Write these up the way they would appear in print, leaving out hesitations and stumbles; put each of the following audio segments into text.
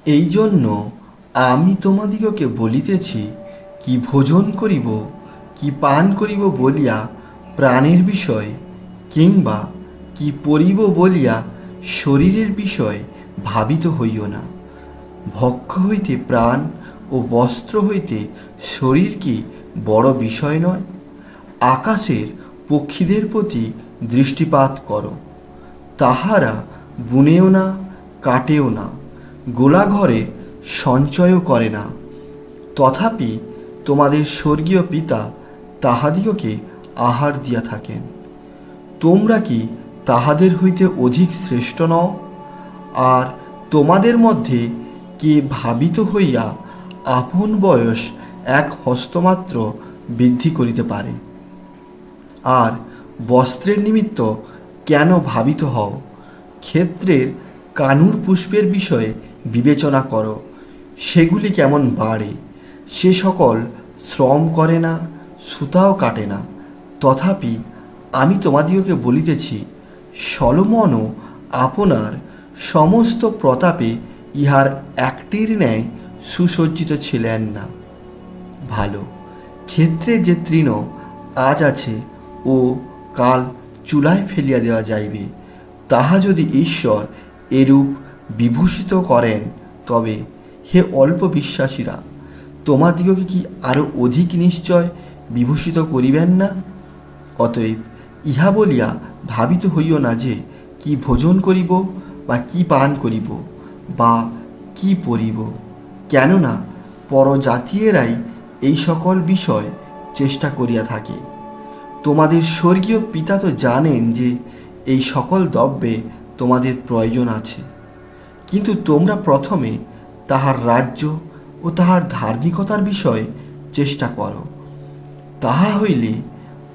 এই জন্য আমি তোমাদিগকে বলিতেছি, কি ভোজন করিব, কি পান করিব বলিয়া প্রাণের বিষয়, কিংবা কি পরিব বলিয়া শরীরের বিষয় ভাবিত হইও না। ভক্ষ হইতে প্রাণ ও বস্ত্র হইতে শরীর কি বড় বিষয় নয়? আকাশের পক্ষীদের প্রতি দৃষ্টিপাত করো, তাহারা বুনেও না, কাটেও না, গোলাঘরে সঞ্চয়ও করে না, তথাপি তোমাদের স্বর্গীয় পিতা তাহাদিগকে আহার দিয়া থাকেন। তোমরা কি তাহাদের হইতে অধিক শ্রেষ্ঠ নও? আর তোমাদের মধ্যে কে ভাবিত হইয়া আপন বয়স এক হস্তমাত্র বৃদ্ধি করিতে পারে? আর বস্ত্রের নিমিত্ত কেন ভাবিত হও? ক্ষেত্রের কানুর পুষ্পের বিষয়ে বিবেচনা করো, সেগুলি কেমন বাড়ে। সে সকল শ্রম করে না, সুতাও কাটে না, তথাপি আমি তোমাদিগকে বলিতেছি, সলোমনও আপনার সমস্ত প্রতাপে ইহার একটির ন্যায় সুসজ্জিত ছিলেন না। ভালো ক্ষেত্রে যে তৃণ আজ আছে ও কাল চুলায় ফেলিয়া দেওয়া যাইবে, তাহা যদি ঈশ্বর এরূপ বিভূষিত করেন, তবে হে অল্প বিশ্বাসীরা, তোমাদিগকে কি আরও অধিক নিশ্চয় বিভূষিত করিবেন না? অতএব ইহা বলিয়া ভাবিত হইও না যে, কি ভোজন করিব, বা কি পান করিব, বা কি পরিব। কেননা পরজাতীয়েরাই এই সকল বিষয় চেষ্টা করিয়া থাকে। তোমাদের স্বর্গীয় পিতা তো জানেন যে এই সকল দ্রব্যে তোমাদের প্রয়োজন আছে। কিন্তু তোমরা প্রথমে তাহার রাজ্য ও তাহার ধার্মিকতার বিষয়ে চেষ্টা করো, তাহা হইলে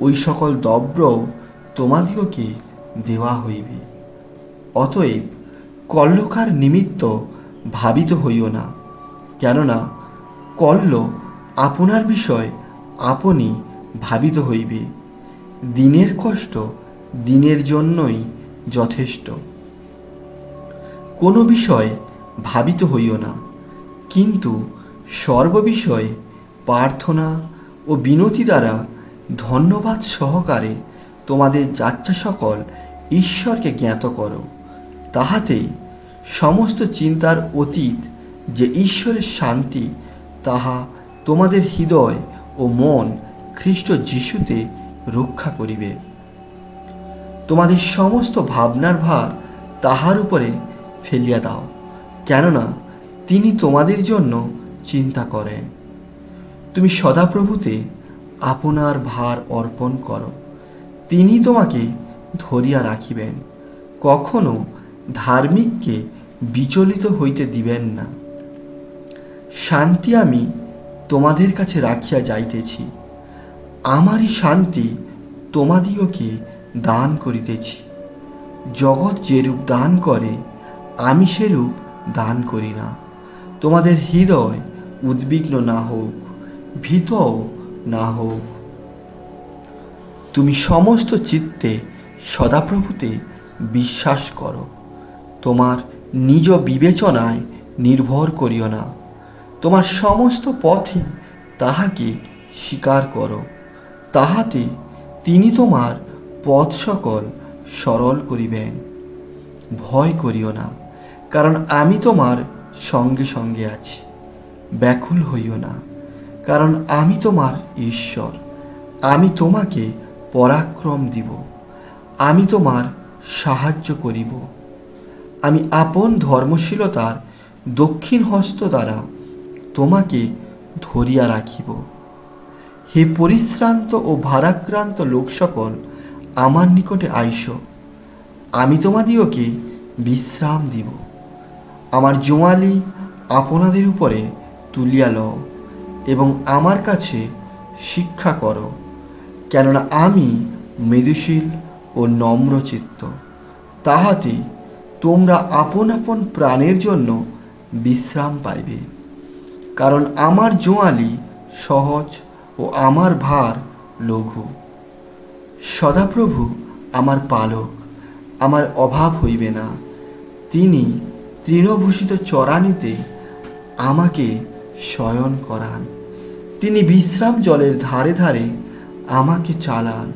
ওই সকল দ্রব্যও তোমাদিগকে দেওয়া হইবে। অতএব কল্যকার নিমিত্ত ভাবিত হইও না, কেননা কল্য আপনার বিষয় আপনি ভাবিত হইবে। দিনের কষ্ট দিনের জন্যই যথেষ্ট। কোনো বিষয় ভাবিত হইও না, কিন্তু সর্ববিষয়ে প্রার্থনা ও বিনতি দ্বারা ধন্যবাদ সহকারে তোমাদের যাচ্ছা সকল ঈশ্বরকে জ্ঞাত করো। তাহাতেই সমস্ত চিন্তার অতীত যে ঈশ্বরের শান্তি, তাহা তোমাদের হৃদয় ও মন খ্রিস্ট যিশুতে রক্ষা করিবে। তোমাদের সমস্ত ভাবনার ভার তাহার উপরে ফেলিয়া দাও, কেননা তিনি তোমাদের জন্য চিন্তা করেন। তুমি সদাপ্রভুতে আপনার ভার অর্পণ করো, তিনি তোমাকে ধরিয়া রাখিবেন। কখনো ধার্মিককে বিচলিত হইতে দিবেন না। শান্তি আমি তোমাদের কাছে রাখিয়া যাইতেছি, আমারই শান্তি তোমাদিগকে দান করিতেছি। জগৎ যেরূপ দান করে, আমি সেরূপ দান করি না। তোমাদের হৃদয় উদ্বিগ্ন না হোক, ভীতও না হোক। তুমি সমস্ত চিত্তে সদাপ্রভুতে বিশ্বাস করো, তোমার নিজ বিবেচনায় নির্ভর করিও না। তোমার সমস্ত পথে তাহাকে স্বীকার করো, তাহাতে তিনি তোমার পথ সকল সরল করিবেন। ভয় করিও না, কারণ আমি তোমার সঙ্গে সঙ্গে আছি। ব্যাকুল হইও না, কারণ আমি তোমার ঈশ্বর। আমি তোমাকে পরাক্রম দিব, আমি তোমার সাহায্য করিব। আমি আপন ধর্মশীলতার দক্ষিণ হস্ত দ্বারা তোমাকে ধরিয়া রাখিব। হে পরিশ্রান্ত ও ভারাক্রান্ত লোক সকল, আমার নিকটে আইস, আমি তোমাদিগকে বিশ্রাম দিব। আমার জোয়ালি আপনাদের উপরে তুলিয়া লও এবং আমার কাছে শিক্ষা করো, কেননা আমি মৃদুশীল ও নম্রচিত্ত। তাহাতে তোমরা আপন আপন প্রাণের জন্য বিশ্রাম পাইবে। কারণ আমার জোয়ালি সহজ ও আমার ভার লঘু। সদাপ্রভু আমার পালক, আমার অভাব হইবে না। তিনি তৃণভূষিত চরানিতে আমাকে শয়ন করান। তিনি বিশ্রাম জলের ধারে ধারে আমাকে চালান।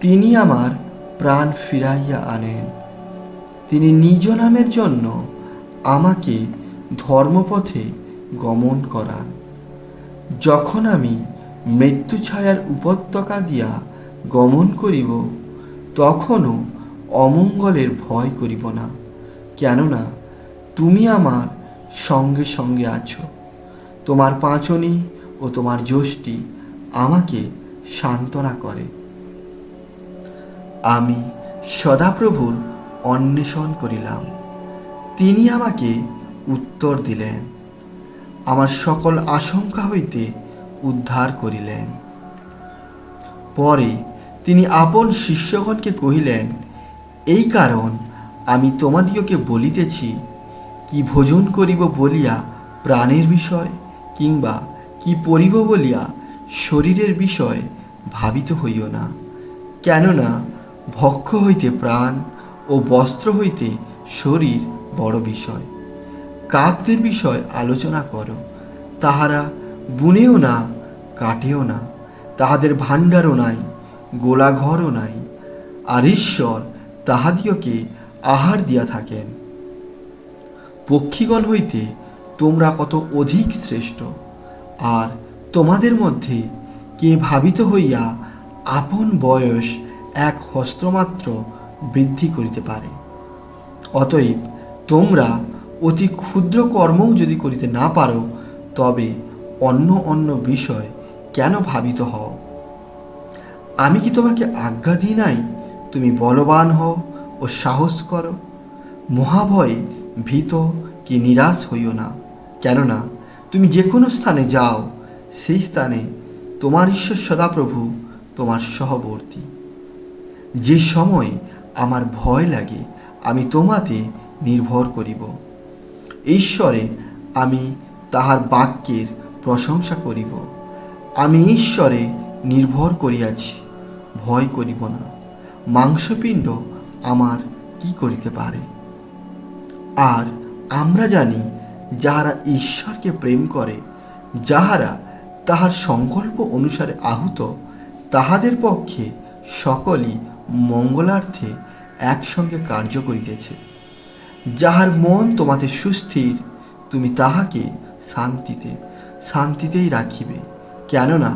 তিনি আমার প্রাণ ফিরাইয়া আনেন। তিনি নিজ নামের জন্য আমাকে ধর্মপথে গমন করান। যখন আমি মৃত্যু ছায়ার উপত্যকা দিয়া গমন করিব, তখনও অমঙ্গলের ভয় করিব না, কেননা তুমি আমার সঙ্গে সঙ্গে আছো। তোমার পাঁচনি ও তোমার যষ্টি আমাকে সান্ত্বনা করে। আমি সদাপ্রভুর অন্বেষণ করিলাম, তিনি আমাকে উত্তর দিলেন, আমার সকল আশঙ্কা হইতে উদ্ধার করিলেন। পরে তিনি আপন শিষ্যগণকে কহিলেন, এই কারণ আমি তোমাদিগকে বলিতেছি, কি ভোজন করিব বলিয়া প্রাণের বিষয়, কিংবা কি পরিব বলিয়া শরীরের বিষয় ভাবিত হইও না। কেননা ভক্ষ হইতে প্রাণ ও বস্ত্র হইতে শরীর বড় বিষয়। কাকদের বিষয় আলোচনা করো, তাহারা বুনেও না, কাটেও না, তাহাদের ভাণ্ডারও নাই, গোলাঘরও নাই, আর ঈশ্বর তাহাদিওকে আহার দিয়া থাকেন। পক্ষীগণ হইতে তোমরা কত অধিক শ্রেষ্ঠ। আর তোমাদের মধ্যে কে ভাবিত হইয়া আপন বয়স এক হস্তমাত্র বৃদ্ধি করিতে পারে? অতএব তোমরা অতি ক্ষুদ্র কর্মও যদি করিতে না পারো, তবে অন্য অন্য বিষয় কেন ভাবিত হও? আমি কি তোমাকে আজ্ঞা দিই নাই, তুমি বলবান হও ও সাহস করো? মহাভয়ে ভীত কি নিরাশ হইও না, কেননা তুমি যে কোনো স্থানে যাও, সেই স্থানে তোমার ঈশ্বর সদাপ্রভু তোমার সহবর্তী। যে সময় আমার ভয় লাগে, আমি তোমাতে নির্ভর করিব। ঈশ্বরে আমি তাহার বাক্যের প্রশংসা করিব। আমি ঈশ্বরে নির্ভর করিয়াছি, ভয় করিব না। মাংসপিণ্ড আমার কি করিতে পারে? আর আমরা জানি, যাহারা ঈশ্বরকে প্রেম করে, যাহারা তাহার সংকল্প অনুসারে আহুত, তাহাদের পক্ষে সকলই মঙ্গলার্থে একসঙ্গে কার্য করিতেছে। যাহার মন তোমাতে সুস্থির, তুমি তাহাকে শান্তিতেই রাখিবে, কেননা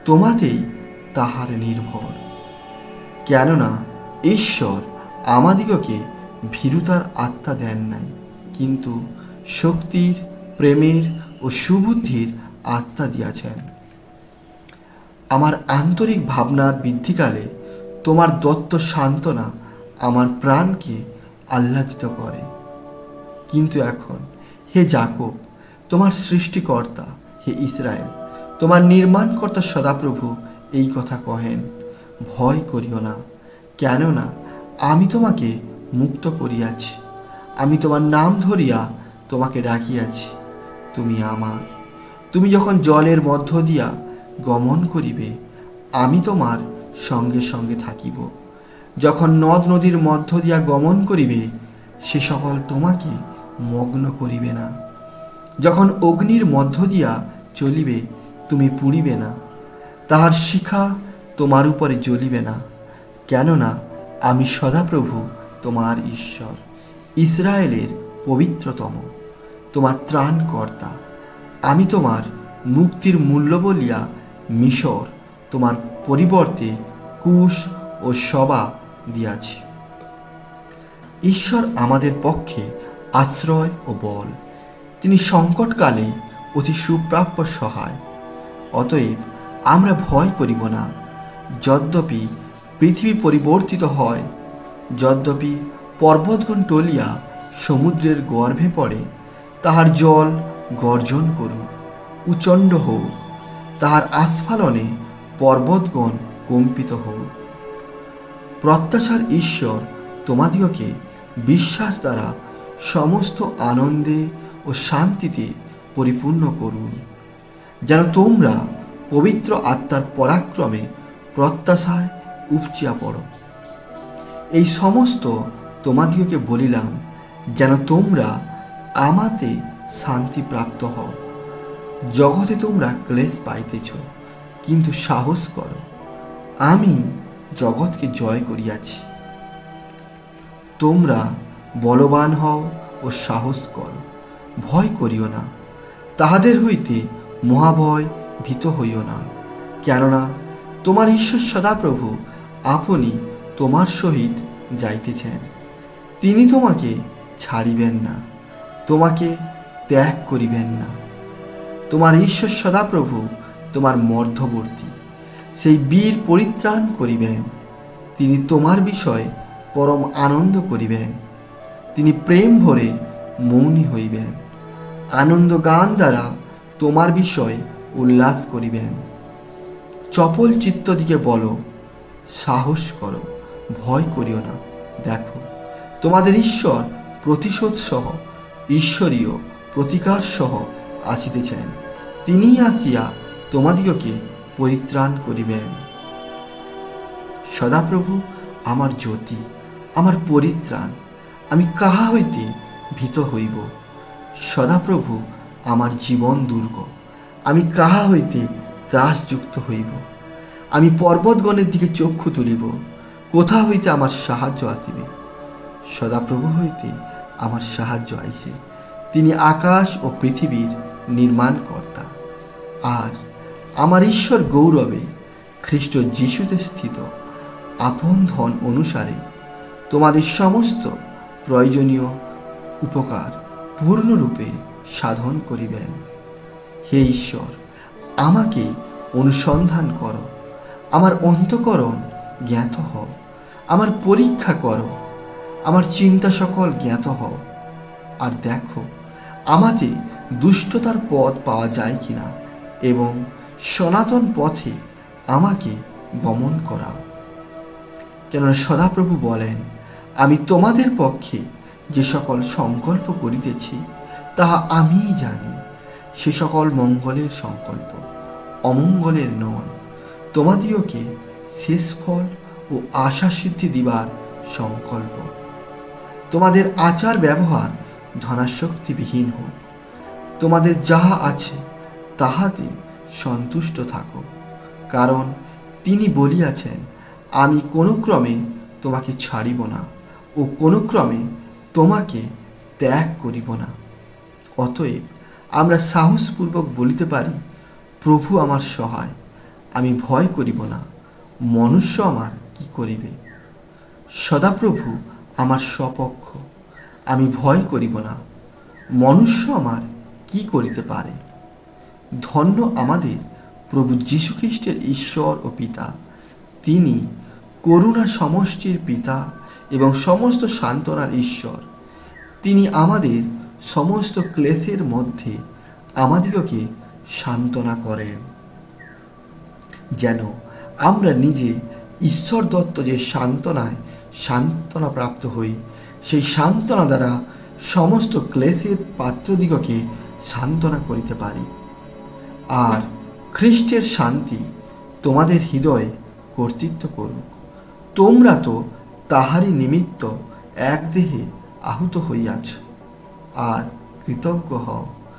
তোমাতেই তাহার নির্ভর। কেননা ঈশ্বর আমাদিগকে ভীরুতার আত্মা দেন নাই, কিন্তু শক্তির, প্রেমের ও সুবুদ্ধির আত্মা দিয়াছেন। আমার আন্তরিক ভাবনার বৃদ্ধিকালে তোমার দত্ত সান্ত্বনা আমার প্রাণকে আহ্লাদিত করে। কিন্তু এখন, হে যাকব, তোমার সৃষ্টিকর্তা, হে ইসরায়েল, তোমার নির্মাণকর্তা সদাপ্রভু এই কথা কহেন, ভয় করিও না, কেননা আমি তোমাকে মুক্ত করিয়াছি। আমি তোমার নাম ধরিয়া তোমাকে ডাকিয়াছি, তুমি আমার। তুমি যখন জলের মধ্য দিয়া গমন করিবে, আমি তোমার সঙ্গে সঙ্গে থাকিব। যখন নদ নদীর মধ্য দিয়া গমন করিবে, সে সকল তোমাকে মগ্ন করিবে না। যখন অগ্নির মধ্য দিয়া চলিবে, তুমি পুড়িবে না, তাহার শিখা তোমার উপরে জ্বলিবে না। কেননা আমি সদাপ্রভু তোমার ঈশ্বর, ইসরায়েলের পবিত্রতম, তোমার ত্রাণকর্তা। আমি তোমার মুক্তির মূল্য বলিয়া মিশর তোমার পরিবর্তে কুশ ও সবা দিয়াছি। ঈশ্বর আমাদের পক্ষে আশ্রয় ও বল, তিনি সংকটকালে অতি সুপ্রাপ্য সহায়। অতএব আমরা ভয় করিব না। যদ্যপি পৃথিবী পরিবর্তিত হয়, যদ্যপি পর্বতগণ টলিয়া সমুদ্রের গর্ভে পড়ে, তাহার জল গর্জন করুক, উচণ্ড হোক, তাহার আস্ফালনে পর্বতগণ কম্পিত হোক। প্রত্যাশার ঈশ্বর তোমাদিগকে বিশ্বাস দ্বারা সমস্ত আনন্দে ও শান্তিতে পরিপূর্ণ করুন, যেন তোমরা পবিত্র আত্মার পরাক্রমে প্রত্যাশায় উপচিয়া পড়ো। এই সমস্ত তোমাদিগকে বলিলাম, যেন তোমরা আমাতে শান্তি প্রাপ্ত হও। জগতে তোমরা ক্লেশ পাইতেছ, কিন্তু সাহস করো, আমি জগৎকে জয় করিয়াছি। তোমরা বলবান হও ও সাহস করো, ভয় করিও না। তাহাদের হইতে মহাভয় ভীত হইও না, কেননা তোমার ঈশ্বর সদাপ্রভু আপনি তোমার সহিত যাইতেছেন। তিনি তোমাকে ছাড়িবেন না, তোমাকে ত্যাগ করিবেন না। তোমার ঈশ্বর সদাপ্রভু তোমার মধ্যবর্তী, সেই বীর পরিত্রাণ করিবেন। তিনি তোমার বিষয়ে পরম আনন্দ করিবেন। তিনি প্রেম ভরে মৌনী হইবেন, আনন্দ গান দ্বারা তোমার বিষয়ে উল্লাস করিবেন। চপল চিত্তদিকে বলো, সাহস করো, ভয় করিও না। দেখো, তোমাদের ঈশ্বর প্রতিশোধ সহ, ঈশ্বরীয় প্রতিকার সহ আসিতেছেন। তিনি আসিয়া তোমাদিগকে পরিত্রাণ করিবেন। সদাপ্রভু আমার জ্যোতি, আমার পরিত্রাণ, আমি কাহা হইতে ভীত হইব। সদাপ্রভু আমার জীবন দুর্গ, আমি কাহা হইতে ত্রাসযুক্ত হইব। আমি পর্বতগণের দিকে চক্ষু তুলিব, কোথা হইতে আমার সাহায্য আসিবে। সদাপ্রভু হইতে আমার সাহায্য আইছে। তিনি আকাশ ও পৃথিবীর নির্মাণকর্তা। আর আমার ঈশ্বর গৌরবে খ্রিস্ট যিশুতে স্থিত আপন ধন অনুসারে তোমাদের সমস্ত প্রয়োজনীয় উপকার পূর্ণরূপে সাধন করিবেন। হে ঈশ্বর, আমাকে অনুসন্ধান করো, আমার অন্তঃকরণ জ্ঞাত হও, আমার পরীক্ষা করো, আমার চিন্তা সকল জ্ঞাত হও। আর দেখো, আমাতে দুষ্টতার পথ পাওয়া যায় কিনা, এবং সনাতন পথে আমাকে গমন করাও। কেননা সদাপ্রভু বলেন, আমি তোমাদের পক্ষে যে সকল সংকল্প করিতেছি তাহা আমিই জানি, সে সকল মঙ্গলের সংকল্প, অমঙ্গলের নয়, তোমাদিওকে শেষ ফল ও আশা সিদ্ধি দিবার সংকল্প। তোমাদের আচার ব্যবহার ধনাসক্তিবিহীন হোক। তোমাদের যাহা আছে তাহাতে সন্তুষ্ট থাকো, কারণ তিনি বলিয়াছেন, আমি কোনো ক্রমে তোমাকে ছাড়িব না ও কোনো ক্রমে তোমাকে ত্যাগ করিব না। অতএব আমরা সাহসপূর্বক বলিতে পারি, প্রভু আমার সহায়, আমি ভয় করিব না। মনুষ্য আমার কি করিবে? সদাপ্রভু আমার স্বপক্ষ, আমি ভয় করিব না। মনুষ্য আমার কি করিতে পারে? ধন্য আমাদের প্রভু যীশুখ্রিস্টের ঈশ্বর ও পিতা। তিনি করুণা সমষ্টির পিতা এবং সমস্ত সান্ত্বনার ঈশ্বর। তিনি আমাদের সমস্ত ক্লেশের মধ্যে আমাদিগকে সান্ত্বনা করেন, যেন আমরা নিজে ঈশ্বর দত্ত যে সান্ত্বনা প্রাপ্ত হই, সেই সান্ত্বনা দ্বারা সমস্ত ক্লেশের পাত্রদিগকে সান্ত্বনা করিতে পারি। আর খ্রিস্টের শান্তি তোমাদের হৃদয়ে কর্তৃত্ব করুক। তোমরা তো তাহারই নিমিত্ত এক দেহে আহুত হইয়াছ, আর কৃতজ্ঞ হও।